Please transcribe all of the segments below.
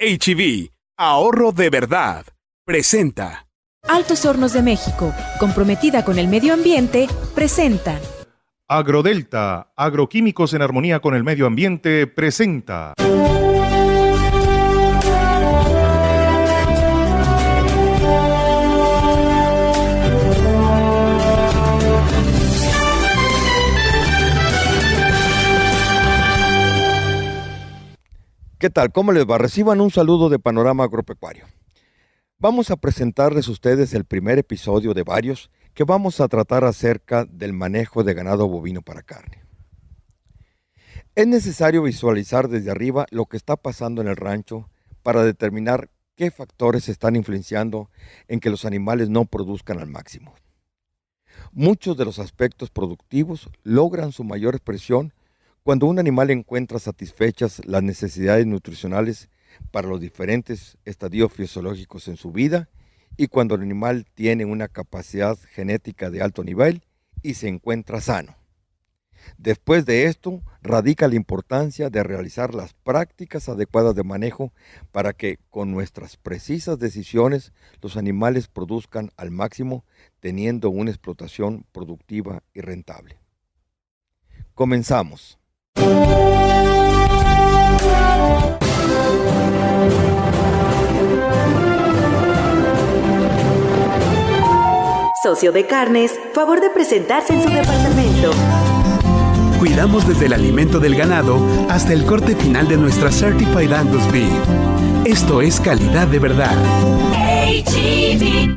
HEB, ahorro de verdad, presenta. Altos Hornos de México, comprometida con el medio ambiente, presenta. Agrodelta, agroquímicos en armonía con el medio ambiente, presenta. ¿Qué tal? ¿Cómo les va? Reciban un saludo de Panorama Agropecuario. Vamos a presentarles a ustedes el primer episodio de varios que vamos a tratar acerca del manejo de ganado bovino para carne. Es necesario visualizar desde arriba lo que está pasando en el rancho para determinar qué factores están influenciando en que los animales no produzcan al máximo. Muchos de los aspectos productivos logran su mayor expresión cuando un animal encuentra satisfechas las necesidades nutricionales para los diferentes estadios fisiológicos en su vida y cuando el animal tiene una capacidad genética de alto nivel y se encuentra sano. Después de esto, radica la importancia de realizar las prácticas adecuadas de manejo para que, con nuestras precisas decisiones, los animales produzcan al máximo, teniendo una explotación productiva y rentable. Comenzamos. Socio de Carnes, favor de presentarse en su departamento. Cuidamos desde el alimento del ganado hasta el corte final de nuestra Certified Angus Beef. Esto es calidad de verdad. HEB.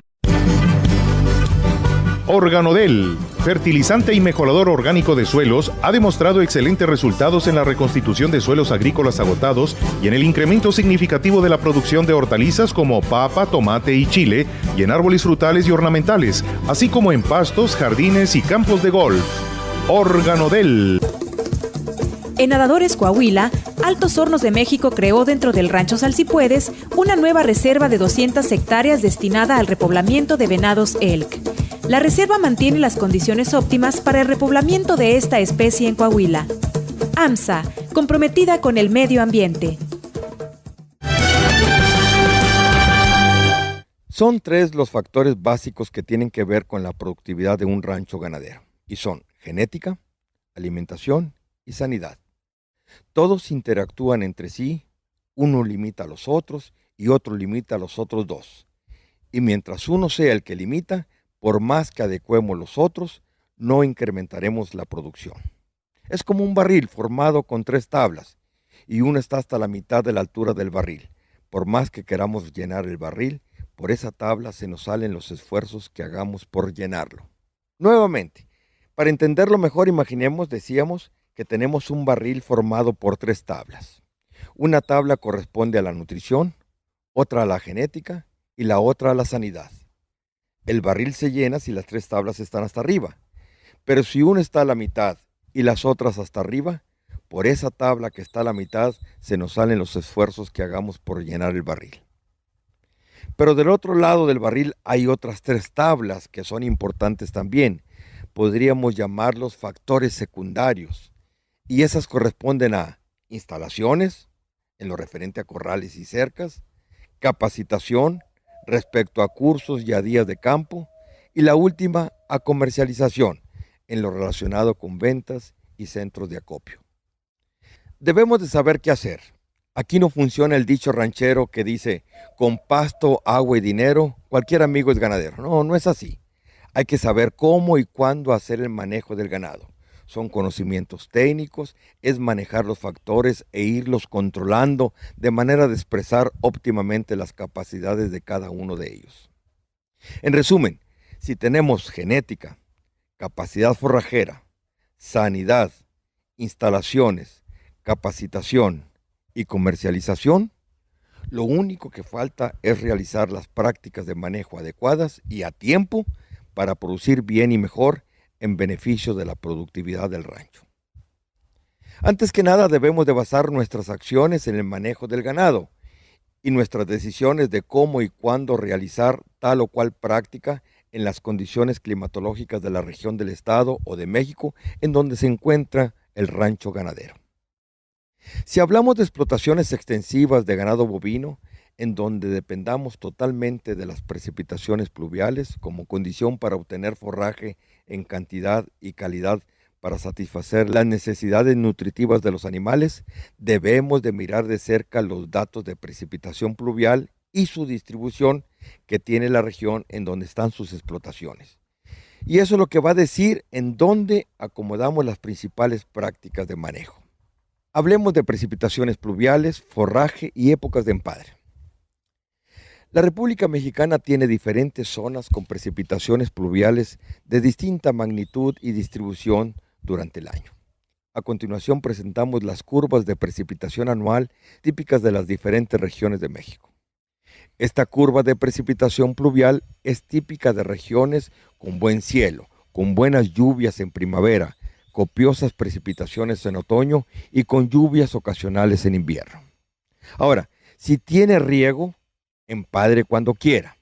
Organodel, fertilizante y mejorador orgánico de suelos, ha demostrado excelentes resultados en la reconstitución de suelos agrícolas agotados y en el incremento significativo de la producción de hortalizas como papa, tomate y chile, y en árboles frutales y ornamentales, así como en pastos, jardines y campos de golf. Organodel. En Nadadores Coahuila, Altos Hornos de México creó dentro del Rancho Salsipuedes una nueva reserva de 200 hectáreas destinada al repoblamiento de venados elk. La reserva mantiene las condiciones óptimas para el repoblamiento de esta especie en Coahuila. AMSA, comprometida con el medio ambiente. Son tres los factores básicos que tienen que ver con la productividad de un rancho ganadero, y son genética, alimentación y sanidad. Todos interactúan entre sí, uno limita a los otros y otro limita a los otros dos. Y mientras uno sea el que limita, por más que adecuemos los otros, no incrementaremos la producción. Es como un barril formado con 3 tablas, y una está hasta la mitad de la altura del barril. Por más que queramos llenar el barril, por esa tabla se nos salen los esfuerzos que hagamos por llenarlo. Nuevamente, para entenderlo mejor, decíamos que tenemos un barril formado por 3 tablas. Una tabla corresponde a la nutrición, otra a la genética y la otra a la sanidad. El barril se llena si las 3 tablas están hasta arriba, pero si una está a la mitad y las otras hasta arriba, por esa tabla que está a la mitad se nos salen los esfuerzos que hagamos por llenar el barril. Pero del otro lado del barril hay otras 3 tablas que son importantes también. Podríamos llamarlos factores secundarios, y esas corresponden a instalaciones, en lo referente a corrales y cercas, capacitación, respecto a cursos y a días de campo, y la última a comercialización, en lo relacionado con ventas y centros de acopio. Debemos de saber qué hacer. Aquí no funciona el dicho ranchero que dice, con pasto, agua y dinero, cualquier amigo es ganadero. No, no es así. Hay que saber cómo y cuándo hacer el manejo del ganado. Son conocimientos técnicos, es manejar los factores e irlos controlando de manera de expresar óptimamente las capacidades de cada uno de ellos. En resumen, si tenemos genética, capacidad forrajera, sanidad, instalaciones, capacitación y comercialización, lo único que falta es realizar las prácticas de manejo adecuadas y a tiempo para producir bien y mejor en beneficio de la productividad del rancho. Antes que nada debemos de basar nuestras acciones en el manejo del ganado y nuestras decisiones de cómo y cuándo realizar tal o cual práctica en las condiciones climatológicas de la región del estado o de México en donde se encuentra el rancho ganadero. Si hablamos de explotaciones extensivas de ganado bovino, en donde dependamos totalmente de las precipitaciones pluviales como condición para obtener forraje en cantidad y calidad para satisfacer las necesidades nutritivas de los animales, debemos de mirar de cerca los datos de precipitación pluvial y su distribución que tiene la región en donde están sus explotaciones. Y eso es lo que va a decir en dónde acomodamos las principales prácticas de manejo. Hablemos de precipitaciones pluviales, forraje y épocas de empadre. La República Mexicana tiene diferentes zonas con precipitaciones pluviales de distinta magnitud y distribución durante el año. A continuación presentamos las curvas de precipitación anual típicas de las diferentes regiones de México. Esta curva de precipitación pluvial es típica de regiones con buen cielo, con buenas lluvias en primavera, copiosas precipitaciones en otoño y con lluvias ocasionales en invierno. Ahora, si tiene riego, empadre cuando quiera.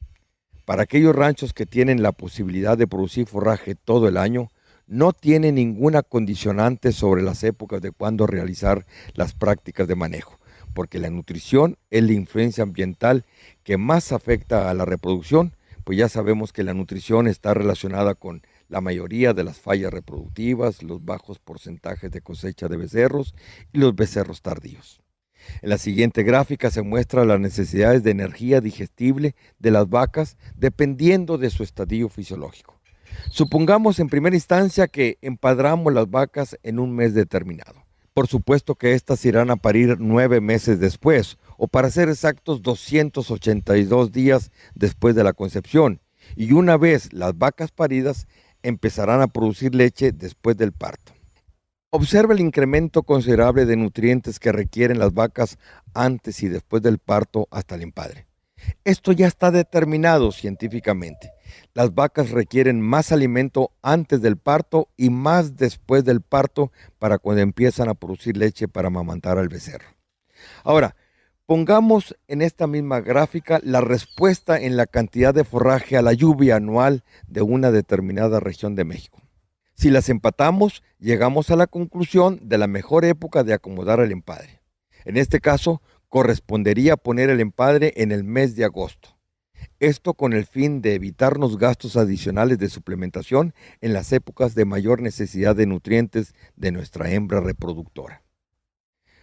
Para aquellos ranchos que tienen la posibilidad de producir forraje todo el año, no tiene ninguna condicionante sobre las épocas de cuándo realizar las prácticas de manejo, porque la nutrición es la influencia ambiental que más afecta a la reproducción, pues ya sabemos que la nutrición está relacionada con la mayoría de las fallas reproductivas, los bajos porcentajes de cosecha de becerros y los becerros tardíos. En la siguiente gráfica se muestra las necesidades de energía digestible de las vacas dependiendo de su estadio fisiológico. Supongamos en primera instancia que empadramos las vacas en un mes determinado. Por supuesto que éstas irán a parir 9 meses después, o para ser exactos 282 días después de la concepción. Y una vez las vacas paridas, empezarán a producir leche después del parto. Observa el incremento considerable de nutrientes que requieren las vacas antes y después del parto hasta el empadre. Esto ya está determinado científicamente. Las vacas requieren más alimento antes del parto y más después del parto para cuando empiezan a producir leche para amamantar al becerro. Ahora, pongamos en esta misma gráfica la respuesta en la cantidad de forraje a la lluvia anual de una determinada región de México. Si las empatamos, llegamos a la conclusión de la mejor época de acomodar el empadre. En este caso, correspondería poner el empadre en el mes de agosto. Esto con el fin de evitarnos gastos adicionales de suplementación en las épocas de mayor necesidad de nutrientes de nuestra hembra reproductora.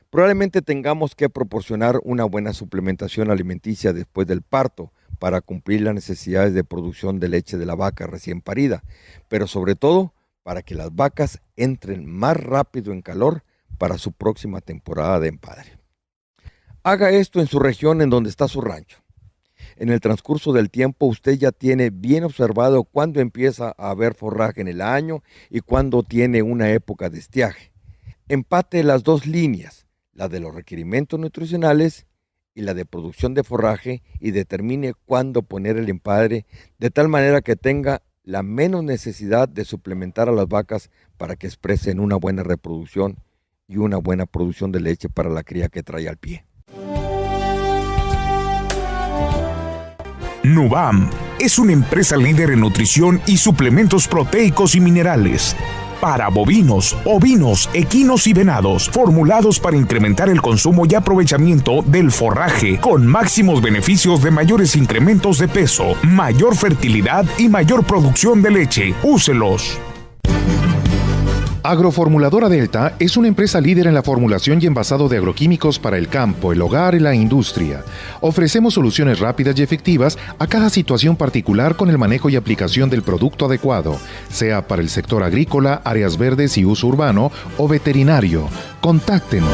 Probablemente tengamos que proporcionar una buena suplementación alimenticia después del parto para cumplir las necesidades de producción de leche de la vaca recién parida, pero sobre todo para que las vacas entren más rápido en calor para su próxima temporada de empadre. Haga esto en su región en donde está su rancho. En el transcurso del tiempo usted ya tiene bien observado cuándo empieza a haber forraje en el año y cuándo tiene una época de estiaje. Empate las dos líneas, la de los requerimientos nutricionales y la de producción de forraje, y determine cuándo poner el empadre de tal manera que tenga la menos necesidad de suplementar a las vacas para que expresen una buena reproducción y una buena producción de leche para la cría que trae al pie. Nuvam es una empresa líder en nutrición y suplementos proteicos y minerales para bovinos, ovinos, equinos y venados, formulados para incrementar el consumo y aprovechamiento del forraje, con máximos beneficios de mayores incrementos de peso, mayor fertilidad y mayor producción de leche. Úselos. Agroformuladora Delta es una empresa líder en la formulación y envasado de agroquímicos para el campo, el hogar y la industria. Ofrecemos soluciones rápidas y efectivas a cada situación particular con el manejo y aplicación del producto adecuado, sea para el sector agrícola, áreas verdes y uso urbano o veterinario. Contáctenos.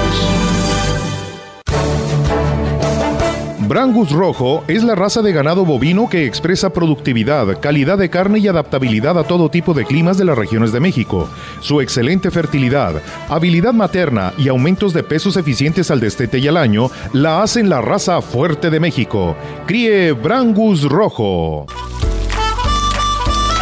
Brangus Rojo es la raza de ganado bovino que expresa productividad, calidad de carne y adaptabilidad a todo tipo de climas de las regiones de México. Su excelente fertilidad, habilidad materna y aumentos de pesos eficientes al destete y al año la hacen la raza fuerte de México. Críe Brangus Rojo.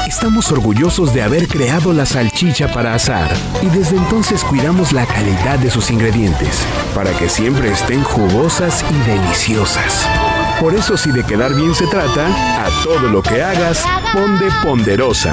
Estamos orgullosos de haber creado la salchicha para asar y desde entonces cuidamos la calidad de sus ingredientes para que siempre estén jugosas y deliciosas. Por eso, si de quedar bien se trata, a todo lo que hagas, ponte Ponderosa.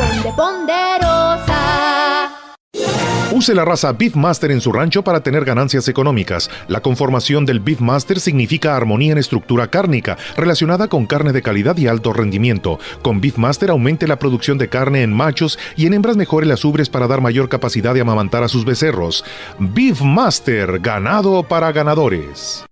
Use la raza Beefmaster en su rancho para tener ganancias económicas. La conformación del Beefmaster significa armonía en estructura cárnica, relacionada con carne de calidad y alto rendimiento. Con Beefmaster aumente la producción de carne en machos y en hembras mejore las ubres para dar mayor capacidad de amamantar a sus becerros. Beefmaster, ganado para ganadores.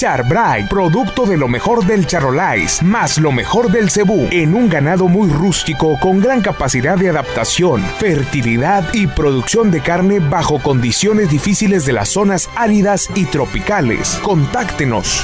Char-Bray, producto de lo mejor del charolais, más lo mejor del cebú, en un ganado muy rústico con gran capacidad de adaptación, fertilidad y producción de carne bajo condiciones difíciles de las zonas áridas y tropicales. Contáctenos.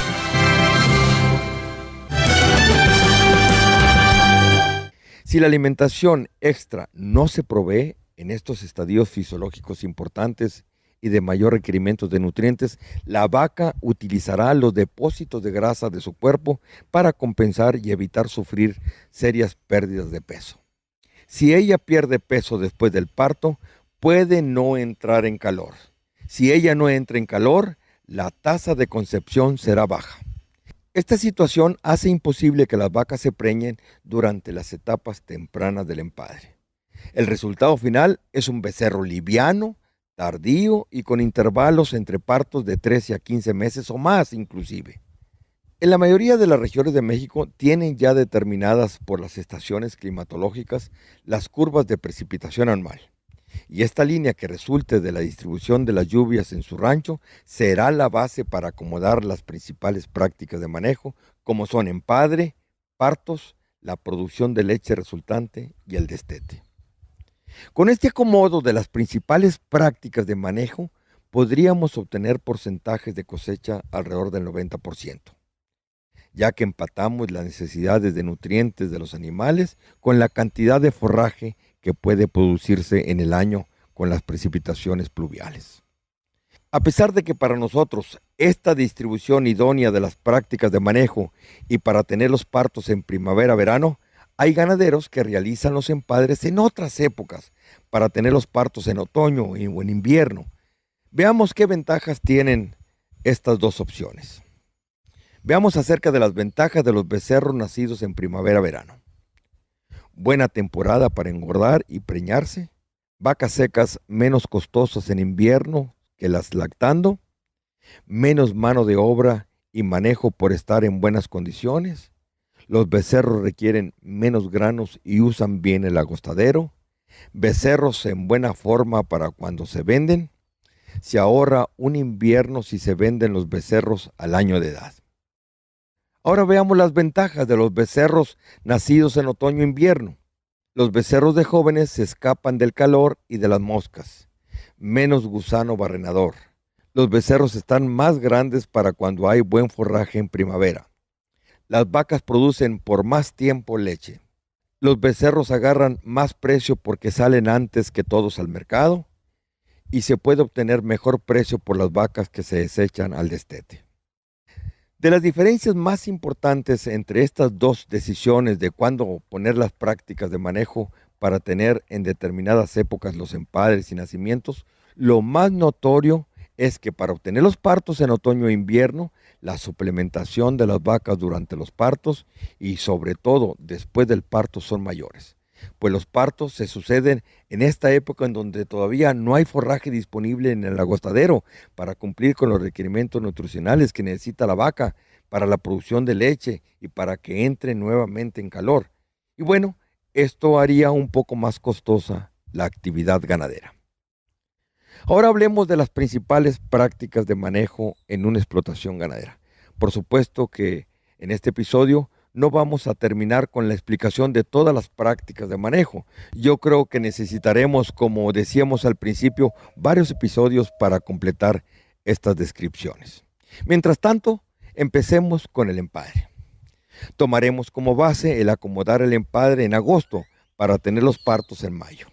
Si la alimentación extra no se provee en estos estadios fisiológicos importantes y de mayor requerimiento de nutrientes, la vaca utilizará los depósitos de grasa de su cuerpo para compensar y evitar sufrir serias pérdidas de peso. Si ella pierde peso después del parto, puede no entrar en calor. Si ella no entra en calor, la tasa de concepción será baja. Esta situación hace imposible que las vacas se preñen durante las etapas tempranas del empadre. El resultado final es un becerro liviano, tardío y con intervalos entre partos de 13 a 15 meses o más inclusive. En la mayoría de las regiones de México tienen ya determinadas por las estaciones climatológicas las curvas de precipitación anual. Y esta línea que resulte de la distribución de las lluvias en su rancho será la base para acomodar las principales prácticas de manejo, como son empadre, partos, la producción de leche resultante y el destete. Con este acomodo de las principales prácticas de manejo, podríamos obtener porcentajes de cosecha alrededor del 90%, ya que empatamos las necesidades de nutrientes de los animales con la cantidad de forraje que puede producirse en el año con las precipitaciones pluviales. A pesar de que para nosotros esta distribución idónea de las prácticas de manejo y para tener los partos en primavera-verano, hay ganaderos que realizan los empadres en otras épocas para tener los partos en otoño o en invierno. Veamos qué ventajas tienen estas dos opciones. Veamos acerca de las ventajas de los becerros nacidos en primavera-verano. Buena temporada para engordar y preñarse. Vacas secas menos costosas en invierno que las lactando. Menos mano de obra y manejo por estar en buenas condiciones. Los becerros requieren menos granos y usan bien el agostadero. Becerros en buena forma para cuando se venden. Se ahorra un invierno si se venden los becerros al año de edad. Ahora veamos las ventajas de los becerros nacidos en otoño-invierno. Los becerros de jóvenes se escapan del calor y de las moscas. Menos gusano barrenador. Los becerros están más grandes para cuando hay buen forraje en primavera. Las vacas producen por más tiempo leche. Los becerros agarran más precio porque salen antes que todos al mercado y se puede obtener mejor precio por las vacas que se desechan al destete. De las diferencias más importantes entre estas dos decisiones de cuándo poner las prácticas de manejo para tener en determinadas épocas los empadres y nacimientos, lo más notorio es que para obtener los partos en otoño e invierno, la suplementación de las vacas durante los partos y sobre todo después del parto son mayores, pues los partos se suceden en esta época en donde todavía no hay forraje disponible en el agostadero para cumplir con los requerimientos nutricionales que necesita la vaca para la producción de leche y para que entre nuevamente en calor. Y bueno, esto haría un poco más costosa la actividad ganadera. Ahora hablemos de las principales prácticas de manejo en una explotación ganadera. Por supuesto que en este episodio no vamos a terminar con la explicación de todas las prácticas de manejo. Yo creo que necesitaremos, como decíamos al principio, varios episodios para completar estas descripciones. Mientras tanto, empecemos con el empadre. Tomaremos como base el acomodar el empadre en agosto para tener los partos en mayo.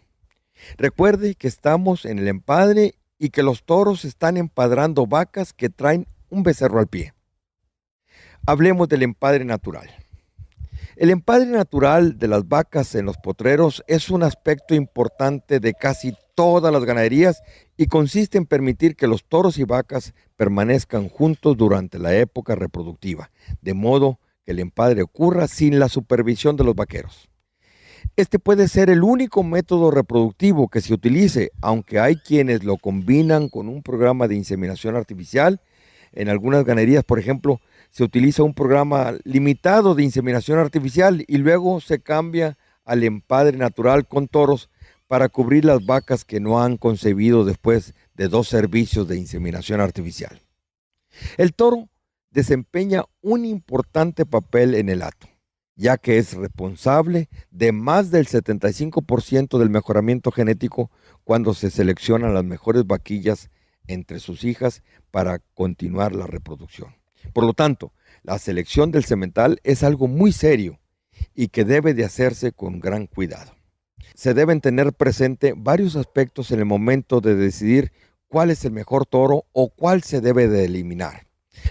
Recuerde que estamos en el empadre y que los toros están empadrando vacas que traen un becerro al pie. Hablemos del empadre natural. El empadre natural de las vacas en los potreros es un aspecto importante de casi todas las ganaderías y consiste en permitir que los toros y vacas permanezcan juntos durante la época reproductiva, de modo que el empadre ocurra sin la supervisión de los vaqueros. Este puede ser el único método reproductivo que se utilice, aunque hay quienes lo combinan con un programa de inseminación artificial. En algunas ganaderías, por ejemplo, se utiliza un programa limitado de inseminación artificial y luego se cambia al empadre natural con toros para cubrir las vacas que no han concebido después de 2 servicios de inseminación artificial. El toro desempeña un importante papel en el hato, ya que es responsable de más del 75% del mejoramiento genético cuando se seleccionan las mejores vaquillas entre sus hijas para continuar la reproducción. Por lo tanto, la selección del semental es algo muy serio y que debe de hacerse con gran cuidado. Se deben tener presente varios aspectos en el momento de decidir cuál es el mejor toro o cuál se debe de eliminar.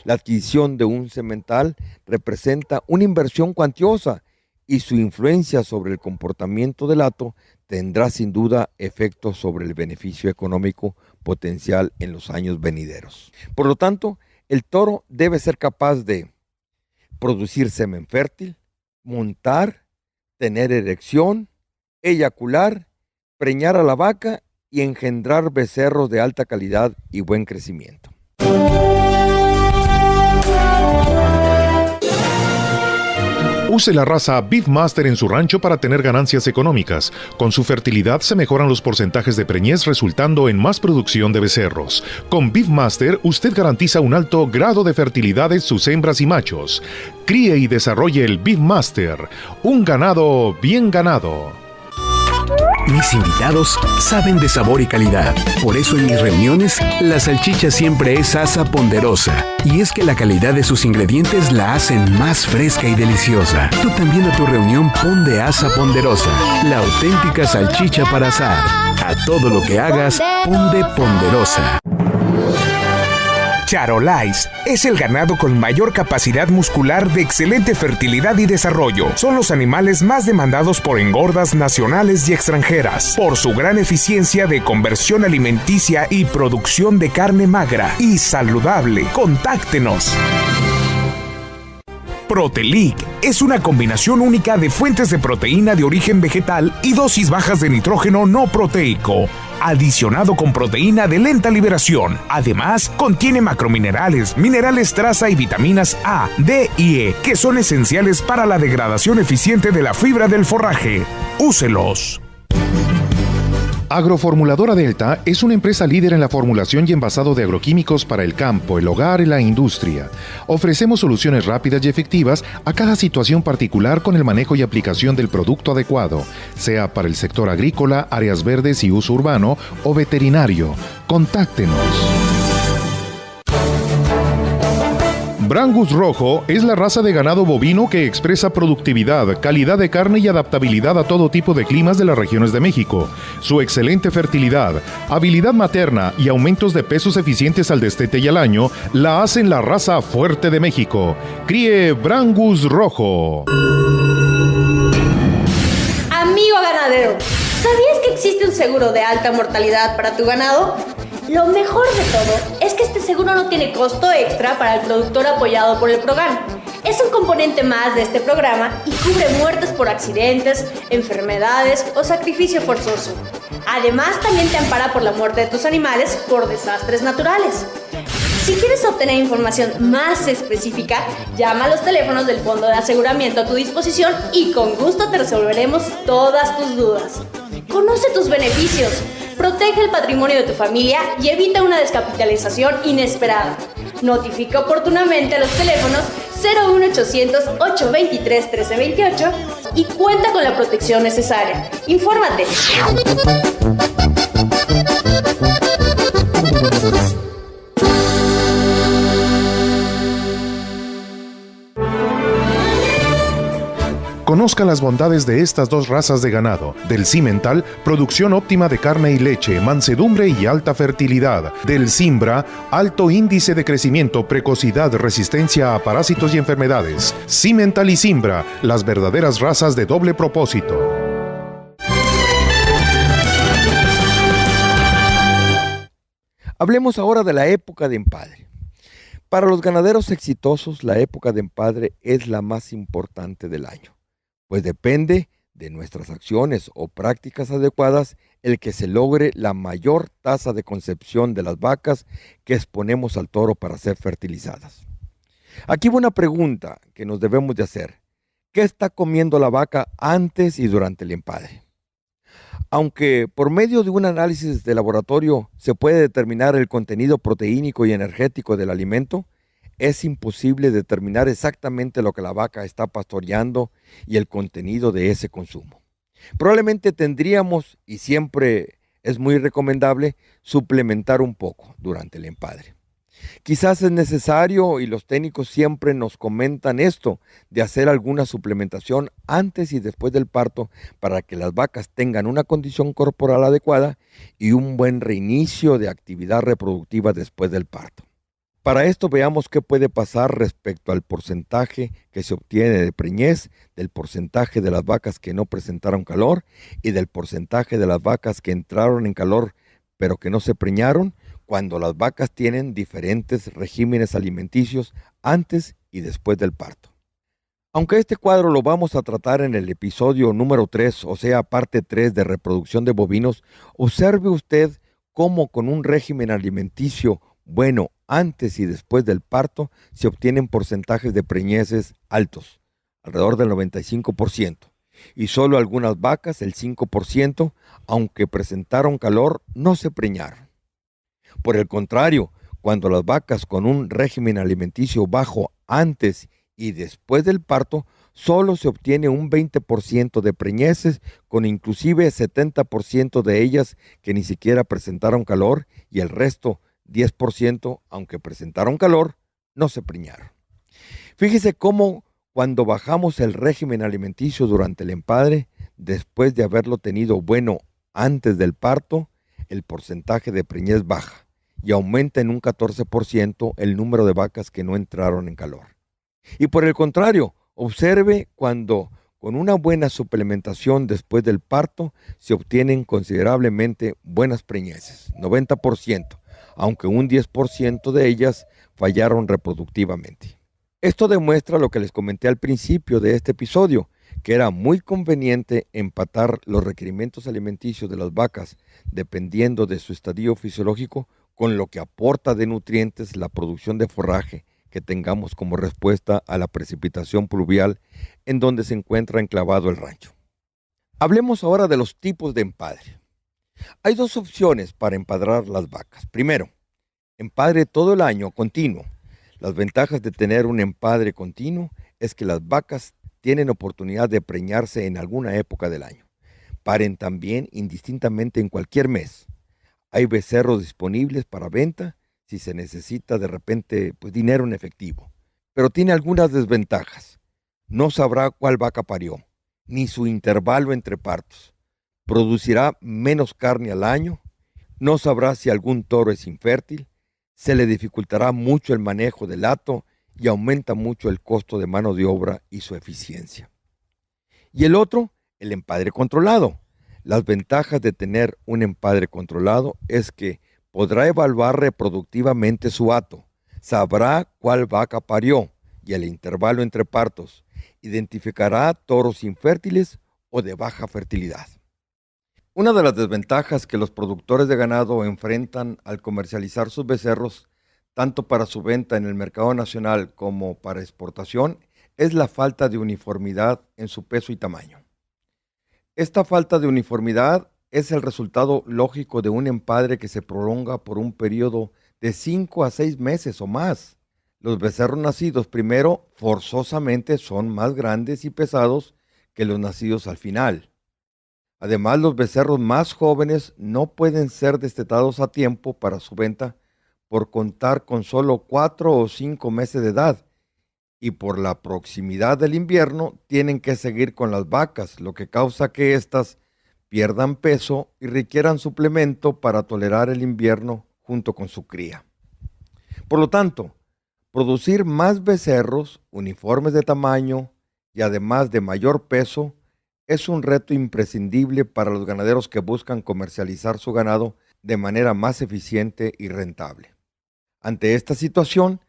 La adquisición de un semental representa una inversión cuantiosa y su influencia sobre el comportamiento del hato tendrá sin duda efectos sobre el beneficio económico potencial en los años venideros. Por lo tanto, el toro debe ser capaz de producir semen fértil, montar, tener erección, eyacular, preñar a la vaca y engendrar becerros de alta calidad y buen crecimiento. Use la raza Beefmaster en su rancho para tener ganancias económicas. Con su fertilidad se mejoran los porcentajes de preñez, resultando en más producción de becerros. Con Beefmaster usted garantiza un alto grado de fertilidad en sus hembras y machos. Críe y desarrolle el Beefmaster, un ganado bien ganado. Mis invitados saben de sabor y calidad. Por eso en mis reuniones, la salchicha siempre es Asa Ponderosa. Y es que la calidad de sus ingredientes la hacen más fresca y deliciosa. Tú también a tu reunión pon de Asa Ponderosa, la auténtica salchicha para asar. A todo lo que hagas, pon de Ponderosa. Charolais es el ganado con mayor capacidad muscular de excelente fertilidad y desarrollo. Son los animales más demandados por engordas nacionales y extranjeras, por su gran eficiencia de conversión alimenticia y producción de carne magra y saludable. Contáctenos. Protelic es una combinación única de fuentes de proteína de origen vegetal y dosis bajas de nitrógeno no proteico, adicionado con proteína de lenta liberación. Además, contiene macrominerales, minerales traza y vitaminas A, D y E, que son esenciales para la degradación eficiente de la fibra del forraje. Úselos. Agroformuladora Delta es una empresa líder en la formulación y envasado de agroquímicos para el campo, el hogar y la industria. Ofrecemos soluciones rápidas y efectivas a cada situación particular con el manejo y aplicación del producto adecuado, sea para el sector agrícola, áreas verdes y uso urbano o veterinario. Contáctenos. Brangus Rojo es la raza de ganado bovino que expresa productividad, calidad de carne y adaptabilidad a todo tipo de climas de las regiones de México. Su excelente fertilidad, habilidad materna y aumentos de pesos eficientes al destete y al año la hacen la raza fuerte de México. Críe Brangus Rojo. Amigo ganadero, ¿sabías que existe un seguro de alta mortalidad para tu ganado? Lo mejor de todo es que este seguro no tiene costo extra para el productor apoyado por el PROGAN. Es un componente más de este programa y cubre muertes por accidentes, enfermedades o sacrificio forzoso. Además, también te ampara por la muerte de tus animales por desastres naturales. Si quieres obtener información más específica, llama a los teléfonos del Fondo de Aseguramiento a tu disposición y con gusto te resolveremos todas tus dudas. Conoce tus beneficios, protege el patrimonio de tu familia y evita una descapitalización inesperada. Notifica oportunamente a los teléfonos 01800 823 1328 y cuenta con la protección necesaria. ¡Infórmate! Conozca las bondades de estas dos razas de ganado. Del Cimental, producción óptima de carne y leche, mansedumbre y alta fertilidad. Del Cimbra, alto índice de crecimiento, precocidad, resistencia a parásitos y enfermedades. Cimental y Cimbra, las verdaderas razas de doble propósito. Hablemos ahora de la época de empadre. Para los ganaderos exitosos, la época de empadre es la más importante del año, pues depende de nuestras acciones o prácticas adecuadas el que se logre la mayor tasa de concepción de las vacas que exponemos al toro para ser fertilizadas. Aquí va una pregunta que nos debemos de hacer. ¿Qué está comiendo la vaca antes y durante el empadre? Aunque por medio de un análisis de laboratorio se puede determinar el contenido proteínico y energético del alimento, es imposible determinar exactamente lo que la vaca está pastoreando y el contenido de ese consumo. Probablemente tendríamos, y siempre es muy recomendable, suplementar un poco durante el empadre. Quizás es necesario, y los técnicos siempre nos comentan esto, de hacer alguna suplementación antes y después del parto para que las vacas tengan una condición corporal adecuada y un buen reinicio de actividad reproductiva después del parto. Para esto veamos qué puede pasar respecto al porcentaje que se obtiene de preñez, del porcentaje de las vacas que no presentaron calor y del porcentaje de las vacas que entraron en calor pero que no se preñaron, cuando las vacas tienen diferentes regímenes alimenticios antes y después del parto. Aunque este cuadro lo vamos a tratar en el episodio número 3, o sea, parte 3 de reproducción de bovinos, observe usted cómo con un régimen alimenticio bueno antes y después del parto se obtienen porcentajes de preñeces altos, alrededor del 95%, y solo algunas vacas, el 5%, aunque presentaron calor, no se preñaron. Por el contrario, cuando las vacas con un régimen alimenticio bajo antes y después del parto, solo se obtiene un 20% de preñeces, con inclusive 70% de ellas que ni siquiera presentaron calor y el resto, 10%, aunque presentaron calor, no se preñaron. Fíjese cómo cuando bajamos el régimen alimenticio durante el empadre, después de haberlo tenido bueno antes del parto, el porcentaje de preñez baja y aumenta en un 14% el número de vacas que no entraron en calor. Y por el contrario, observe cuando con una buena suplementación después del parto se obtienen considerablemente buenas preñeces, 90%, aunque un 10% de ellas fallaron reproductivamente. Esto demuestra lo que les comenté al principio de este episodio, que era muy conveniente empatar los requerimientos alimenticios de las vacas dependiendo de su estadio fisiológico con lo que aporta de nutrientes la producción de forraje que tengamos como respuesta a la precipitación pluvial en donde se encuentra enclavado el rancho. Hablemos ahora de los tipos de empadre. Hay dos opciones para empadrar las vacas. Primero, empadre todo el año continuo. Las ventajas de tener un empadre continuo es que las vacas tienen oportunidad de preñarse en alguna época del año. Paren también indistintamente en cualquier mes. Hay becerros disponibles para venta si se necesita de repente dinero en efectivo. Pero tiene algunas desventajas. No sabrá cuál vaca parió, ni su intervalo entre partos. Producirá menos carne al año. No sabrá si algún toro es infértil. Se le dificultará mucho el manejo del hato y aumenta mucho el costo de mano de obra y su eficiencia. Y el otro, el empadre controlado. Las ventajas de tener un empadre controlado es que podrá evaluar reproductivamente su hato, sabrá cuál vaca parió y el intervalo entre partos, identificará toros infértiles o de baja fertilidad. Una de las desventajas que los productores de ganado enfrentan al comercializar sus becerros, tanto para su venta en el mercado nacional como para exportación, es la falta de uniformidad en su peso y tamaño. Esta falta de uniformidad es el resultado lógico de un empadre que se prolonga por un periodo de 5 a 6 meses o más. Los becerros nacidos primero forzosamente son más grandes y pesados que los nacidos al final. Además, los becerros más jóvenes no pueden ser destetados a tiempo para su venta por contar con solo 4 o 5 meses de edad, y por la proximidad del invierno tienen que seguir con las vacas, lo que causa que éstas pierdan peso y requieran suplemento para tolerar el invierno junto con su cría. Por lo tanto, producir más becerros uniformes de tamaño y además de mayor peso es un reto imprescindible para los ganaderos que buscan comercializar su ganado de manera más eficiente y rentable. Ante esta situación,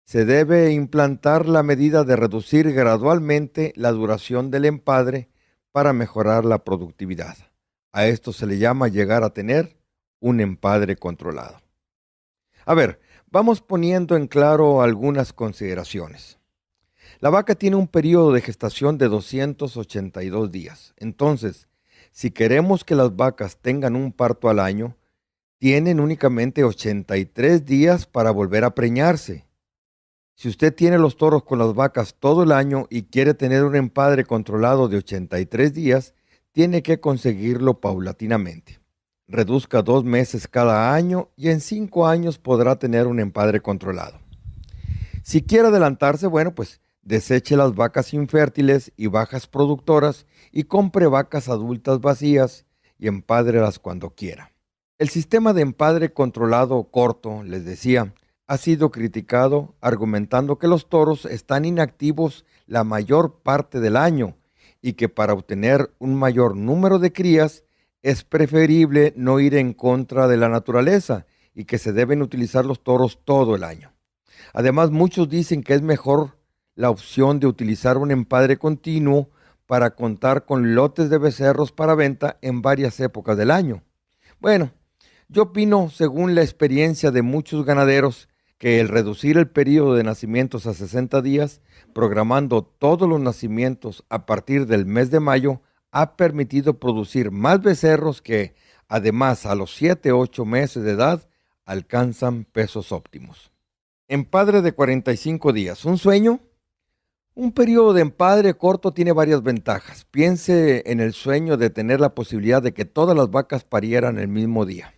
se debe implantar la medida de reducir gradualmente la duración del empadre para mejorar la productividad. A esto se le llama llegar a tener un empadre controlado. A ver, vamos poniendo en claro algunas consideraciones. La vaca tiene un periodo de gestación de 282 días. Entonces, si queremos que las vacas tengan un parto al año, tienen únicamente 83 días para volver a preñarse. Si usted tiene los toros con las vacas todo el año y quiere tener un empadre controlado de 83 días, tiene que conseguirlo paulatinamente. Reduzca 2 meses cada año y en 5 años podrá tener un empadre controlado. Si quiere adelantarse, bueno, pues deseche las vacas infértiles y bajas productoras y compre vacas adultas vacías y empádrelas cuando quiera. El sistema de empadre controlado corto, les decía, ha sido criticado argumentando que los toros están inactivos la mayor parte del año y que para obtener un mayor número de crías es preferible no ir en contra de la naturaleza y que se deben utilizar los toros todo el año. Además, muchos dicen que es mejor la opción de utilizar un empadre continuo para contar con lotes de becerros para venta en varias épocas del año. Bueno, yo opino, según la experiencia de muchos ganaderos, que el reducir el periodo de nacimientos a 60 días, programando todos los nacimientos a partir del mes de mayo, ha permitido producir más becerros que, además, a los 7 u 8 meses de edad, alcanzan pesos óptimos. Empadre de 45 días. ¿Un sueño? Un periodo de empadre corto tiene varias ventajas. Piense en el sueño de tener la posibilidad de que todas las vacas parieran el mismo día.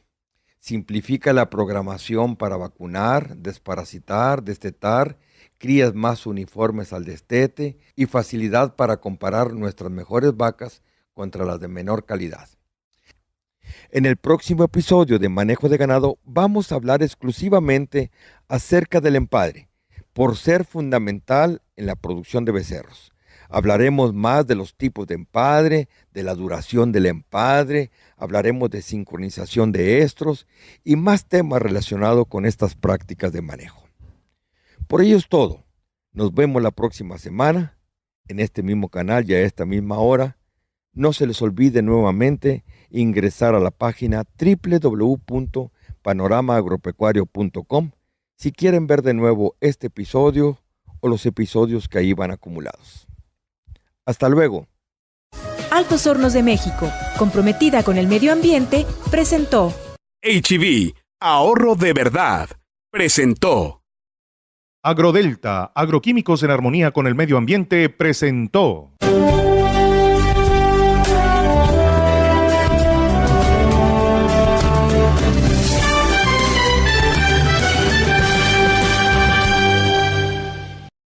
Simplifica la programación para vacunar, desparasitar, destetar, crías más uniformes al destete y facilidad para comparar nuestras mejores vacas contra las de menor calidad. En el próximo episodio de Manejo de Ganado vamos a hablar exclusivamente acerca del empadre, por ser fundamental en la producción de becerros. Hablaremos más de los tipos de empadre, de la duración del empadre, hablaremos de sincronización de estros y más temas relacionados con estas prácticas de manejo. Por ello es todo. Nos vemos la próxima semana en este mismo canal y a esta misma hora. No se les olvide nuevamente ingresar a la página www.panoramaagropecuario.com si quieren ver de nuevo este episodio o los episodios que ahí van acumulados. Hasta luego. Altos Hornos de México, comprometida con el medio ambiente, presentó H-E-B, ahorro de verdad, presentó. Agrodelta, agroquímicos en armonía con el medio ambiente, presentó.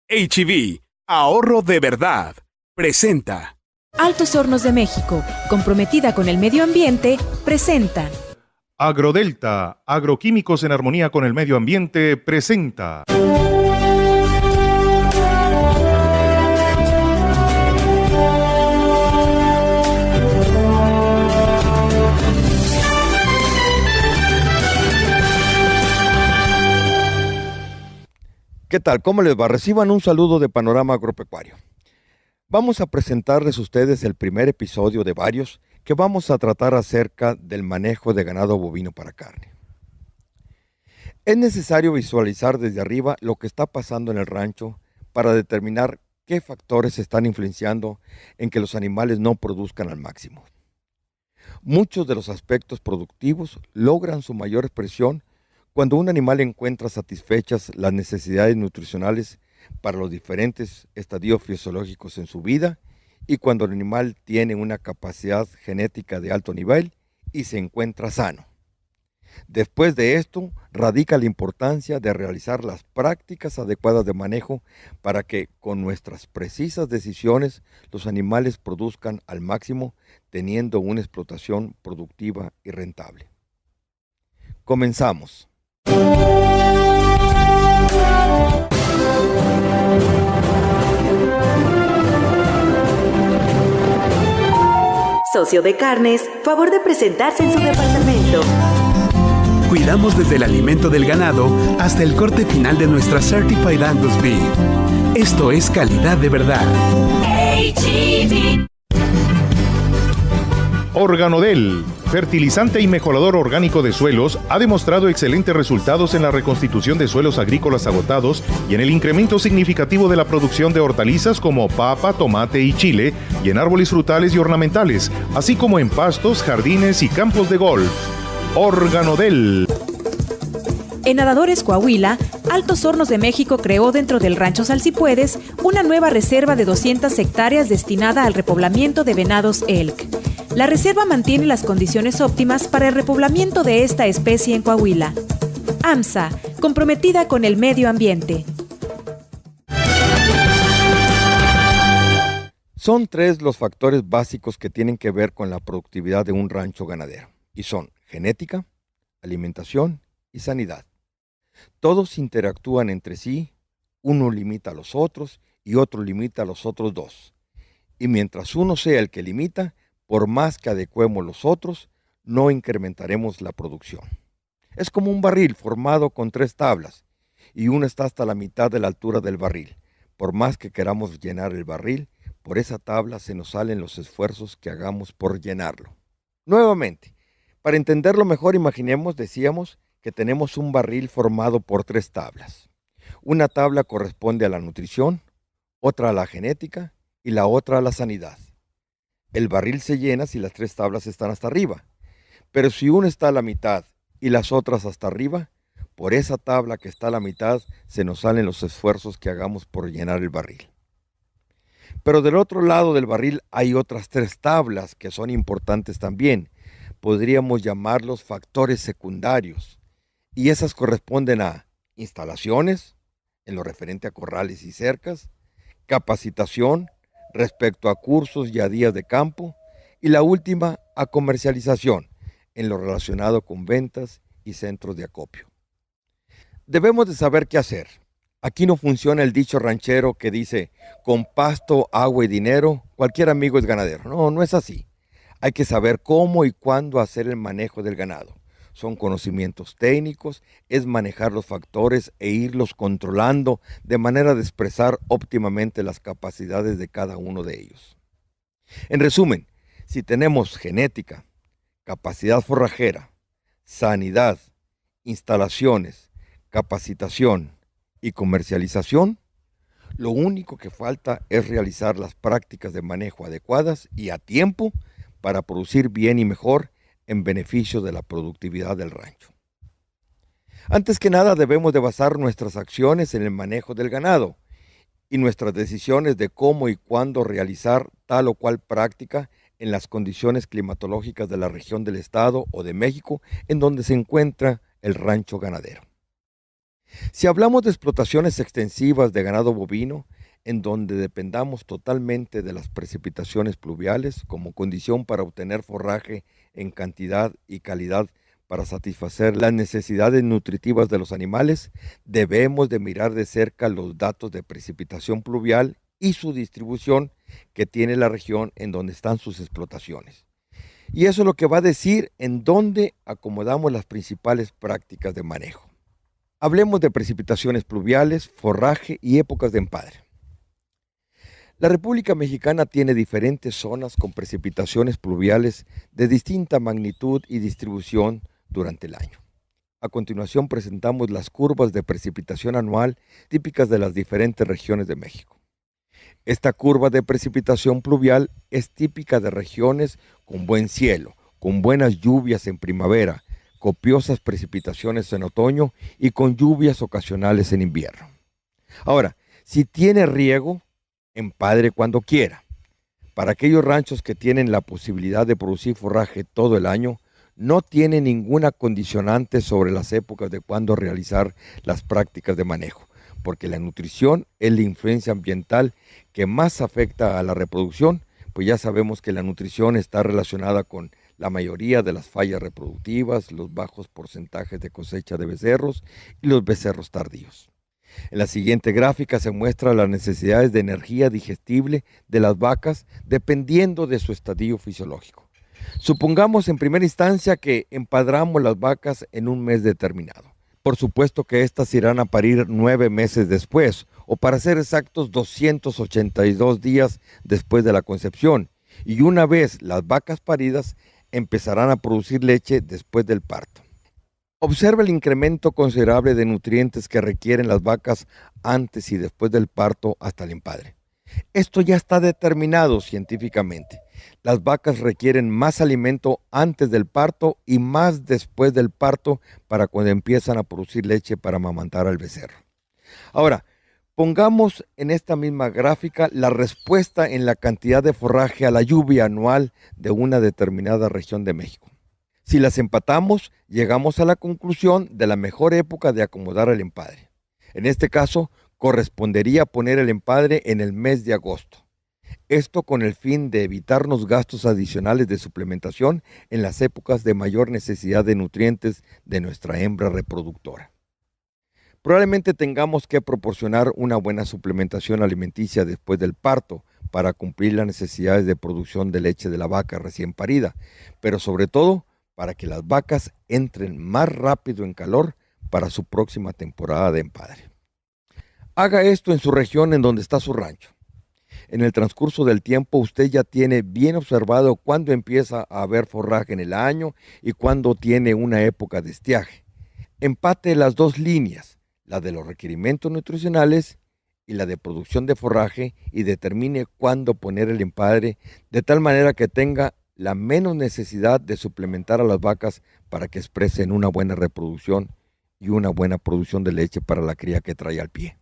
H-E-B, ahorro de verdad, presenta. Altos Hornos de México, comprometida con el medio ambiente, presenta. Agrodelta, agroquímicos en armonía con el medio ambiente, presenta. ¿Qué tal? ¿Cómo les va? Reciban un saludo de Panorama Agropecuario. Vamos a presentarles a ustedes el primer episodio de varios que vamos a tratar acerca del manejo de ganado bovino para carne. Es necesario visualizar desde arriba lo que está pasando en el rancho para determinar qué factores están influenciando en que los animales no produzcan al máximo. Muchos de los aspectos productivos logran su mayor expresión cuando un animal encuentra satisfechas las necesidades nutricionales para los diferentes estadios fisiológicos en su vida y cuando el animal tiene una capacidad genética de alto nivel y se encuentra sano. Después de esto, radica la importancia de realizar las prácticas adecuadas de manejo para que, con nuestras precisas decisiones, los animales produzcan al máximo, teniendo una explotación productiva y rentable. Comenzamos. Socio de Carnes, favor de presentarse en su departamento. Cuidamos desde el alimento del ganado hasta el corte final de nuestra Certified Angus Beef. Esto es calidad de verdad. H-E-B. Organodel, fertilizante y mejorador orgánico de suelos, ha demostrado excelentes resultados en la reconstitución de suelos agrícolas agotados y en el incremento significativo de la producción de hortalizas como papa, tomate y chile, y en árboles frutales y ornamentales, así como en pastos, jardines y campos de golf. Organodel. En Nadadores Coahuila, Altos Hornos de México creó dentro del Rancho Salsipuedes una nueva reserva de 200 hectáreas destinada al repoblamiento de venados elk. La reserva mantiene las condiciones óptimas para el repoblamiento de esta especie en Coahuila. AMSA, comprometida con el medio ambiente. Son 3 los factores básicos que tienen que ver con la productividad de un rancho ganadero, y son genética, alimentación y sanidad. Todos interactúan entre sí, uno limita a los otros y otro limita a los otros 2. Y mientras uno sea el que limita, por más que adecuemos los otros, no incrementaremos la producción. Es como un barril formado con 3 tablas, y una está hasta la mitad de la altura del barril. Por más que queramos llenar el barril, por esa tabla se nos salen los esfuerzos que hagamos por llenarlo. Nuevamente, para entenderlo mejor, decíamos que tenemos un barril formado por 3 tablas. Una tabla corresponde a la nutrición, otra a la genética y la otra a la sanidad. El barril se llena si las 3 tablas están hasta arriba, pero si una está a la mitad y las otras hasta arriba, por esa tabla que está a la mitad se nos salen los esfuerzos que hagamos por llenar el barril. Pero del otro lado del barril hay otras 3 tablas que son importantes también. Podríamos llamarlos factores secundarios, y esas corresponden a instalaciones, en lo referente a corrales y cercas, capacitación respecto a cursos y a días de campo, y la última a comercialización, en lo relacionado con ventas y centros de acopio. Debemos de saber qué hacer. Aquí no funciona el dicho ranchero que dice, con pasto, agua y dinero, cualquier amigo es ganadero. No, no es así. Hay que saber cómo y cuándo hacer el manejo del ganado. Son conocimientos técnicos, es manejar los factores e irlos controlando de manera de expresar óptimamente las capacidades de cada uno de ellos. En resumen, si tenemos genética, capacidad forrajera, sanidad, instalaciones, capacitación y comercialización, lo único que falta es realizar las prácticas de manejo adecuadas y a tiempo para producir bien y mejor en beneficio de la productividad del rancho. Antes que nada debemos de basar nuestras acciones en el manejo del ganado y nuestras decisiones de cómo y cuándo realizar tal o cual práctica en las condiciones climatológicas de la región del estado o de México en donde se encuentra el rancho ganadero. Si hablamos de explotaciones extensivas de ganado bovino, en donde dependamos totalmente de las precipitaciones pluviales como condición para obtener forraje en cantidad y calidad para satisfacer las necesidades nutritivas de los animales, debemos de mirar de cerca los datos de precipitación pluvial y su distribución que tiene la región en donde están sus explotaciones. Y eso es lo que va a decir en dónde acomodamos las principales prácticas de manejo. Hablemos de precipitaciones pluviales, forraje y épocas de empadre. La República Mexicana tiene diferentes zonas con precipitaciones pluviales de distinta magnitud y distribución durante el año. A continuación presentamos las curvas de precipitación anual típicas de las diferentes regiones de México. Esta curva de precipitación pluvial es típica de regiones con buen cielo, con buenas lluvias en primavera, copiosas precipitaciones en otoño y con lluvias ocasionales en invierno. Ahora, si tiene riego, empadre cuando quiera. Para aquellos ranchos que tienen la posibilidad de producir forraje todo el año, no tiene ninguna condicionante sobre las épocas de cuándo realizar las prácticas de manejo, porque la nutrición es la influencia ambiental que más afecta a la reproducción, pues ya sabemos que la nutrición está relacionada con la mayoría de las fallas reproductivas, los bajos porcentajes de cosecha de becerros y los becerros tardíos. En la siguiente gráfica se muestra las necesidades de energía digestible de las vacas dependiendo de su estadio fisiológico. Supongamos en primera instancia que empadramos las vacas en un mes determinado. Por supuesto que éstas irán a parir 9 meses después, o para ser exactos 282 días después de la concepción, y una vez las vacas paridas empezarán a producir leche después del parto. Observa el incremento considerable de nutrientes que requieren las vacas antes y después del parto hasta el empadre. Esto ya está determinado científicamente. Las vacas requieren más alimento antes del parto y más después del parto para cuando empiezan a producir leche para amamantar al becerro. Ahora, pongamos en esta misma gráfica la respuesta en la cantidad de forraje a la lluvia anual de una determinada región de México. Si las empatamos, llegamos a la conclusión de la mejor época de acomodar el empadre. En este caso, correspondería poner el empadre en el mes de agosto. Esto con el fin de evitarnos gastos adicionales de suplementación en las épocas de mayor necesidad de nutrientes de nuestra hembra reproductora. Probablemente tengamos que proporcionar una buena suplementación alimenticia después del parto para cumplir las necesidades de producción de leche de la vaca recién parida, pero sobre todo para que las vacas entren más rápido en calor para su próxima temporada de empadre. Haga esto en su región en donde está su rancho. En el transcurso del tiempo usted ya tiene bien observado cuándo empieza a haber forraje en el año y cuándo tiene una época de estiaje. Empate las dos líneas, la de los requerimientos nutricionales y la de producción de forraje, y determine cuándo poner el empadre de tal manera que tenga la menos necesidad de suplementar a las vacas para que expresen una buena reproducción y una buena producción de leche para la cría que trae al pie.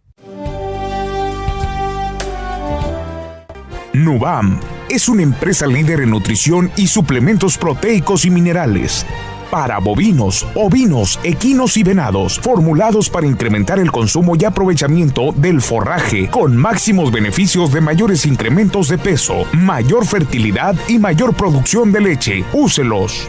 Nubam es una empresa líder en nutrición y suplementos proteicos y minerales para bovinos, ovinos, equinos y venados, formulados para incrementar el consumo y aprovechamiento del forraje, con máximos beneficios de mayores incrementos de peso, mayor fertilidad y mayor producción de leche. Úselos.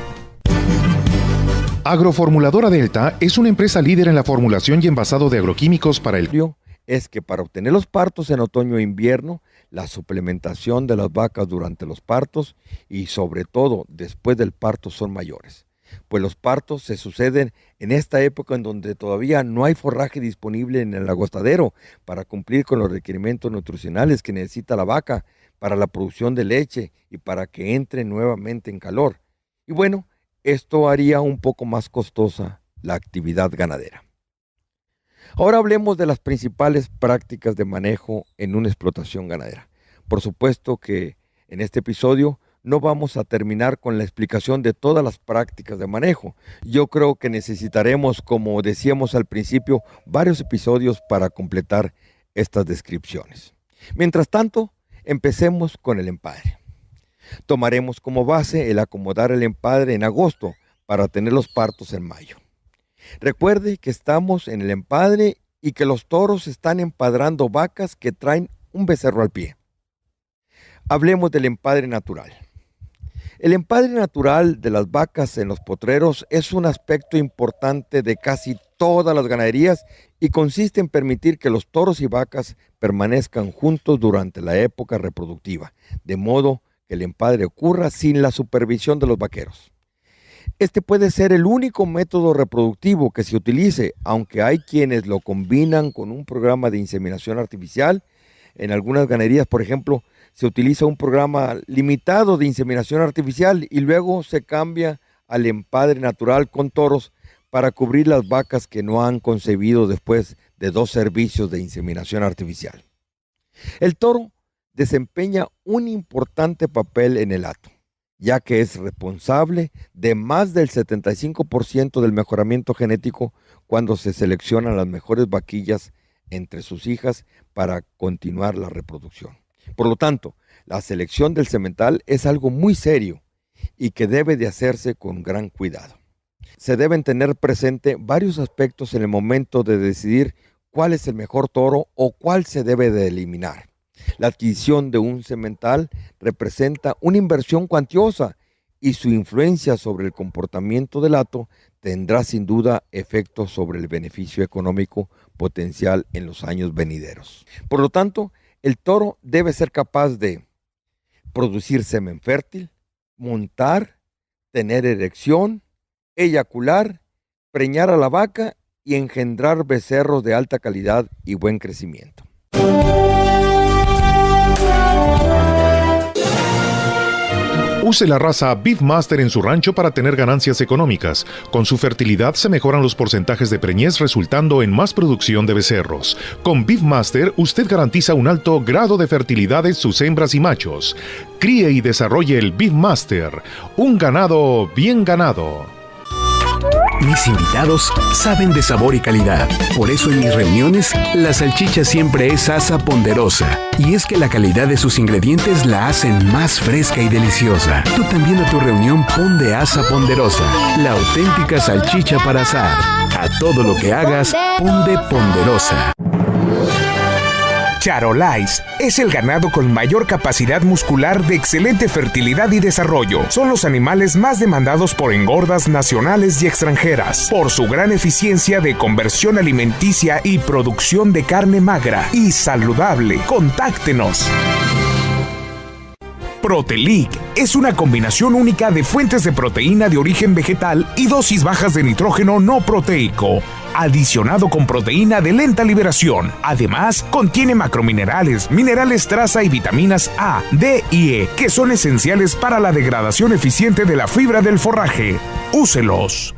Agroformuladora Delta es una empresa líder en la formulación y envasado de agroquímicos para el río. Es que para obtener los partos en otoño e invierno, la suplementación de las vacas durante los partos y sobre todo después del parto son mayores, pues los partos se suceden en esta época en donde todavía no hay forraje disponible en el agostadero para cumplir con los requerimientos nutricionales que necesita la vaca para la producción de leche y para que entre nuevamente en calor. Y bueno, esto haría un poco más costosa la actividad ganadera. Ahora hablemos de las principales prácticas de manejo en una explotación ganadera. Por supuesto que en este episodio no vamos a terminar con la explicación de todas las prácticas de manejo. Yo creo que necesitaremos, como decíamos al principio, varios episodios para completar estas descripciones. Mientras tanto, empecemos con el empadre. Tomaremos como base el acomodar el empadre en agosto para tener los partos en mayo. Recuerde que estamos en el empadre y que los toros están empadrando vacas que traen un becerro al pie. Hablemos del empadre natural. El empadre natural de las vacas en los potreros es un aspecto importante de casi todas las ganaderías y consiste en permitir que los toros y vacas permanezcan juntos durante la época reproductiva, de modo que el empadre ocurra sin la supervisión de los vaqueros. Este puede ser el único método reproductivo que se utilice, aunque hay quienes lo combinan con un programa de inseminación artificial. En algunas ganaderías, por ejemplo, se utiliza un programa limitado de inseminación artificial y luego se cambia al empadre natural con toros para cubrir las vacas que no han concebido después de 2 servicios de inseminación artificial. El toro desempeña un importante papel en el hato, ya que es responsable de más del 75% del mejoramiento genético cuando se seleccionan las mejores vaquillas entre sus hijas para continuar la reproducción. Por lo tanto, la selección del semental es algo muy serio y que debe de hacerse con gran cuidado. Se deben tener presente varios aspectos en el momento de decidir cuál es el mejor toro o cuál se debe de eliminar. La adquisición de un semental representa una inversión cuantiosa y su influencia sobre el comportamiento del hato tendrá sin duda efectos sobre el beneficio económico potencial en los años venideros. Por lo tanto, el toro debe ser capaz de producir semen fértil, montar, tener erección, eyacular, preñar a la vaca y engendrar becerros de alta calidad y buen crecimiento. Use la raza Beefmaster en su rancho para tener ganancias económicas. Con su fertilidad se mejoran los porcentajes de preñez, resultando en más producción de becerros. Con Beefmaster usted garantiza un alto grado de fertilidad en sus hembras y machos. Críe y desarrolle el Beefmaster, un ganado bien ganado. Mis invitados saben de sabor y calidad. Por eso en mis reuniones, la salchicha siempre es asa ponderosa. Y es que la calidad de sus ingredientes la hacen más fresca y deliciosa. Tú también a tu reunión pon de asa ponderosa, la auténtica salchicha para asar. A todo lo que hagas, pon de ponderosa. Charolais es el ganado con mayor capacidad muscular de excelente fertilidad y desarrollo. Son los animales más demandados por engordas nacionales y extranjeras, por su gran eficiencia de conversión alimenticia y producción de carne magra y saludable. Contáctenos. Protelic es una combinación única de fuentes de proteína de origen vegetal y dosis bajas de nitrógeno no proteico, adicionado con proteína de lenta liberación. Además, contiene macrominerales, minerales traza y vitaminas A, D y E, que son esenciales para la degradación eficiente de la fibra del forraje. Úselos.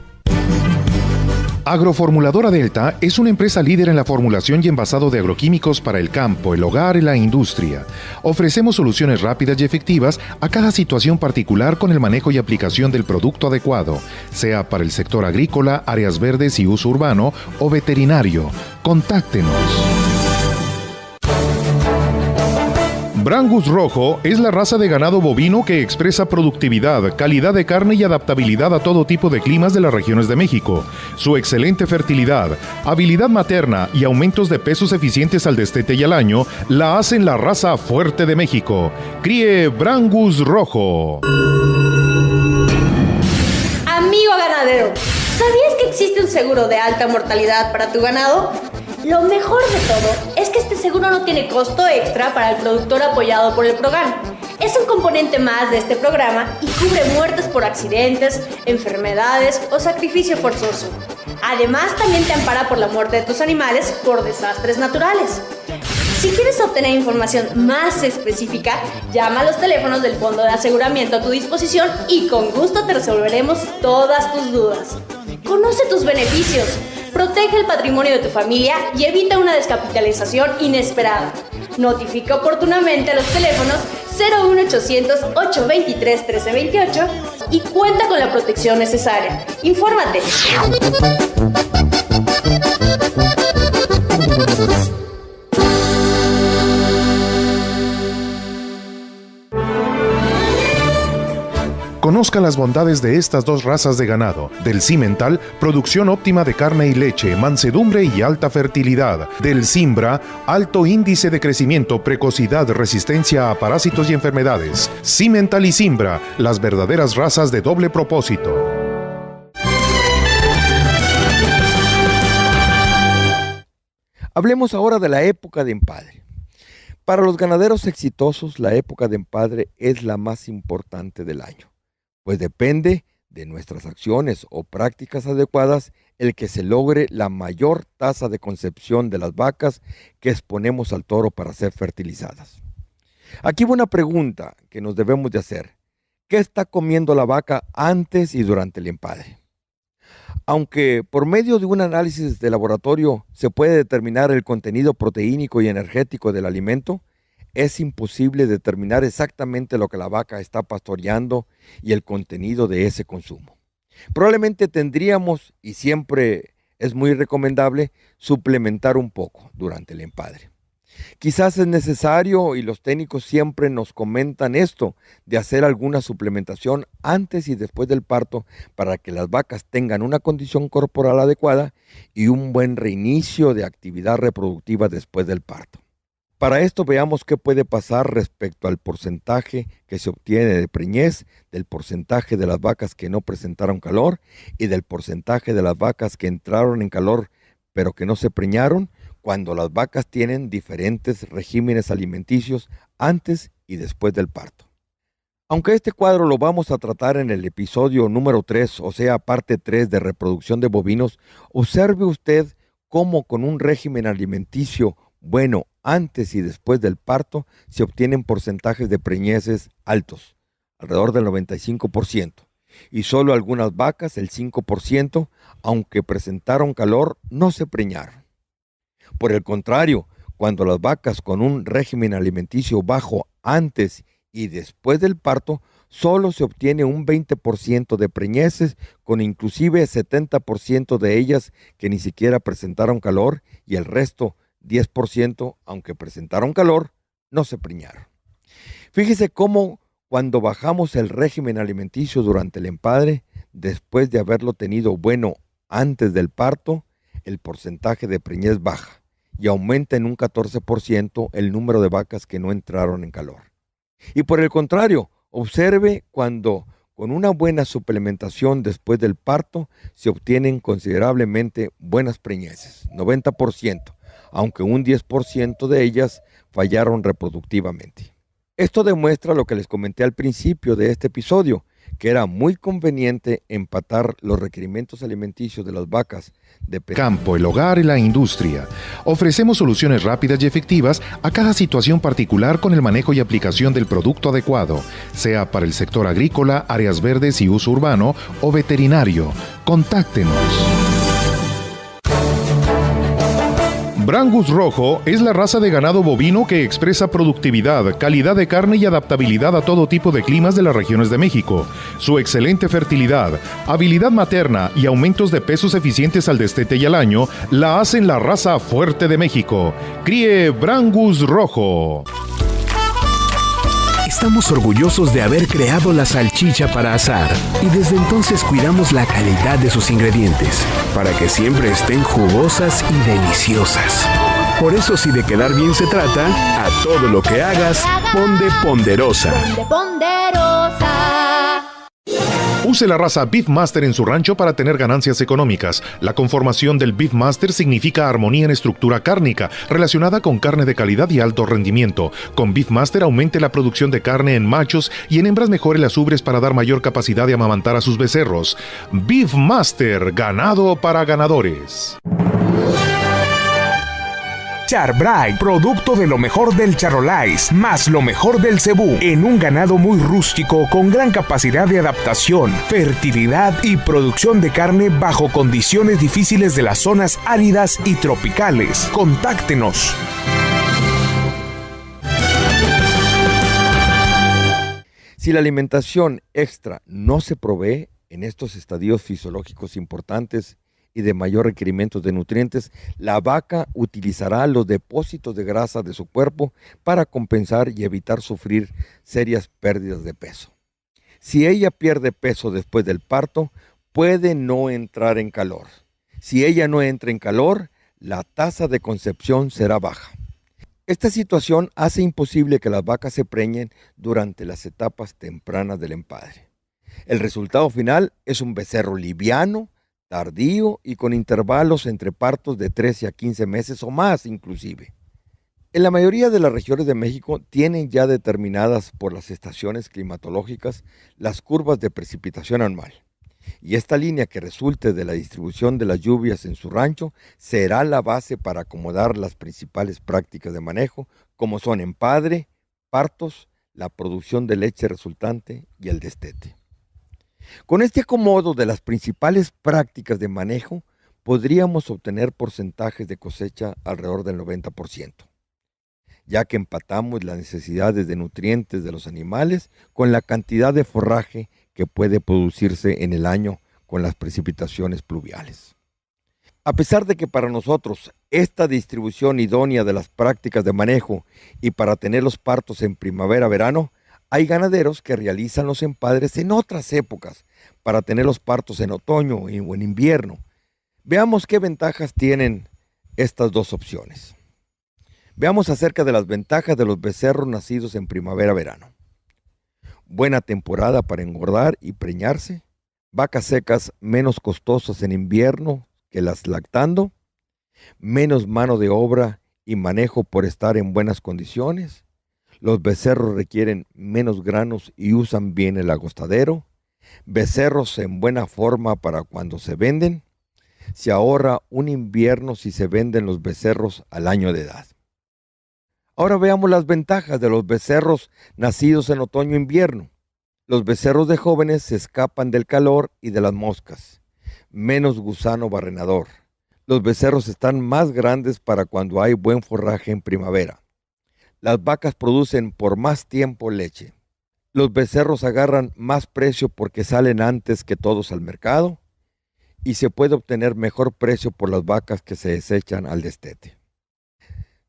Agroformuladora Delta es una empresa líder en la formulación y envasado de agroquímicos para el campo, el hogar y la industria. Ofrecemos soluciones rápidas y efectivas a cada situación particular con el manejo y aplicación del producto adecuado, sea para el sector agrícola, áreas verdes y uso urbano o veterinario. Contáctenos. Brangus Rojo es la raza de ganado bovino que expresa productividad, calidad de carne y adaptabilidad a todo tipo de climas de las regiones de México. Su excelente fertilidad, habilidad materna y aumentos de pesos eficientes al destete y al año la hacen la raza fuerte de México. Críe Brangus Rojo. Amigo ganadero, ¿sabías que existe un seguro de alta mortalidad para tu ganado? Lo mejor de todo es que este seguro no tiene costo extra para el productor apoyado por el PROGAN. Es un componente más de este programa y cubre muertes por accidentes, enfermedades o sacrificio forzoso. Además, también te ampara por la muerte de tus animales por desastres naturales. Si quieres obtener información más específica, llama a los teléfonos del Fondo de Aseguramiento a tu disposición y con gusto te resolveremos todas tus dudas. Conoce tus beneficios, protege el patrimonio de tu familia y evita una descapitalización inesperada. Notifica oportunamente a los teléfonos 01800 823 1328 y cuenta con la protección necesaria. ¡Infórmate! Conozca las bondades de estas dos razas de ganado. Del Cimental, producción óptima de carne y leche, mansedumbre y alta fertilidad. Del Cimbra, alto índice de crecimiento, precocidad, resistencia a parásitos y enfermedades. Cimental y Cimbra, las verdaderas razas de doble propósito. Hablemos ahora de la época de empadre. Para los ganaderos exitosos, la época de empadre es la más importante del año, pues depende de nuestras acciones o prácticas adecuadas el que se logre la mayor tasa de concepción de las vacas que exponemos al toro para ser fertilizadas. Aquí va una pregunta que nos debemos de hacer. ¿Qué está comiendo la vaca antes y durante el empadre? Aunque por medio de un análisis de laboratorio se puede determinar el contenido proteínico y energético del alimento, es imposible determinar exactamente lo que la vaca está pastoreando y el contenido de ese consumo. Probablemente tendríamos, y siempre es muy recomendable, suplementar un poco durante el empadre. Quizás es necesario, y los técnicos siempre nos comentan esto, de hacer alguna suplementación antes y después del parto para que las vacas tengan una condición corporal adecuada y un buen reinicio de actividad reproductiva después del parto. Para esto veamos qué puede pasar respecto al porcentaje que se obtiene de preñez, del porcentaje de las vacas que no presentaron calor y del porcentaje de las vacas que entraron en calor pero que no se preñaron cuando las vacas tienen diferentes regímenes alimenticios antes y después del parto. Aunque este cuadro lo vamos a tratar en el episodio número 3, o sea, parte 3 de reproducción de bovinos, observe usted cómo con un régimen alimenticio bueno antes y después del parto se obtienen porcentajes de preñeces altos. alrededor del 95%, y solo algunas vacas, el 5%, aunque presentaron calor, no se preñaron. Por el contrario, cuando las vacas con un régimen alimenticio bajo antes y después del parto, solo se obtiene un 20% de preñeces, con inclusive 70% de ellas que ni siquiera presentaron calor, y el resto, 10%, aunque presentaron calor, no se preñaron. Fíjese cómo cuando bajamos el régimen alimenticio durante el empadre, después de haberlo tenido bueno antes del parto, el porcentaje de preñez baja y aumenta en un 14% el número de vacas que no entraron en calor. Y por el contrario, observe cuando con una buena suplementación después del parto se obtienen considerablemente buenas preñeces, 90%, aunque un 10% de ellas fallaron reproductivamente. Esto demuestra lo que les comenté al principio de este episodio, que era muy conveniente empatar los requerimientos alimenticios de las vacas de campo, el hogar y la industria. Ofrecemos soluciones rápidas y efectivas a cada situación particular con el manejo y aplicación del producto adecuado, sea para el sector agrícola, áreas verdes y uso urbano o veterinario. Contáctenos. Brangus Rojo es la raza de ganado bovino que expresa productividad, calidad de carne y adaptabilidad a todo tipo de climas de las regiones de México. Su excelente fertilidad, habilidad materna y aumentos de pesos eficientes al destete y al año la hacen la raza fuerte de México. Críe Brangus Rojo. Estamos orgullosos de haber creado la salchicha para asar y desde entonces cuidamos la calidad de sus ingredientes para que siempre estén jugosas y deliciosas. Por eso, si de quedar bien se trata, a todo lo que hagas, ponle Ponderosa. Use la raza Beefmaster en su rancho para tener ganancias económicas. La conformación del Beefmaster significa armonía en estructura cárnica, relacionada con carne de calidad y alto rendimiento. Con Beefmaster aumente la producción de carne en machos y en hembras mejore las ubres para dar mayor capacidad de amamantar a sus becerros. Beefmaster, ganado para ganadores. Char-Bright, producto de lo mejor del charolais, más lo mejor del cebú, en un ganado muy rústico con gran capacidad de adaptación, fertilidad y producción de carne bajo condiciones difíciles de las zonas áridas y tropicales. Contáctenos. Si la alimentación extra no se provee en estos estadios fisiológicos importantes y de mayor requerimiento de nutrientes, la vaca utilizará los depósitos de grasa de su cuerpo para compensar y evitar sufrir serias pérdidas de peso. Si ella pierde peso después del parto, puede no entrar en calor. Si ella no entra en calor, la tasa de concepción será baja. Esta situación hace imposible que las vacas se preñen durante las etapas tempranas del empadre. El resultado final es un becerro liviano, tardío y con intervalos entre partos de 13 a 15 meses o más inclusive. En la mayoría de las regiones de México tienen ya determinadas por las estaciones climatológicas las curvas de precipitación anual. Y esta línea que resulte de la distribución de las lluvias en su rancho será la base para acomodar las principales prácticas de manejo, como son empadre, partos, la producción de leche resultante y el destete. Con este acomodo de las principales prácticas de manejo, podríamos obtener porcentajes de cosecha alrededor del 90%, ya que empatamos las necesidades de nutrientes de los animales con la cantidad de forraje que puede producirse en el año con las precipitaciones pluviales. A pesar de que para nosotros esta distribución idónea de las prácticas de manejo y para tener los partos en primavera-verano, hay ganaderos que realizan los empadres en otras épocas para tener los partos en otoño o en invierno. Veamos qué ventajas tienen estas dos opciones. Veamos acerca de las ventajas de los becerros nacidos en primavera-verano. Buena temporada para engordar y preñarse. Vacas secas menos costosas en invierno que las lactando. Menos mano de obra y manejo por estar en buenas condiciones. Los becerros requieren menos granos y usan bien el agostadero. Becerros en buena forma para cuando se venden. Se ahorra un invierno si se venden los becerros al año de edad. Ahora veamos las ventajas de los becerros nacidos en otoño e invierno. Los becerros de jóvenes se escapan del calor y de las moscas, menos gusano barrenador. Los becerros están más grandes para cuando hay buen forraje en primavera. Las vacas producen por más tiempo leche. Los becerros agarran más precio porque salen antes que todos al mercado y se puede obtener mejor precio por las vacas que se desechan al destete.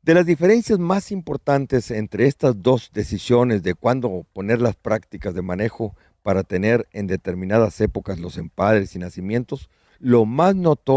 De las diferencias más importantes entre estas dos decisiones de cuándo poner las prácticas de manejo para tener en determinadas épocas los empadres y nacimientos, lo más notorio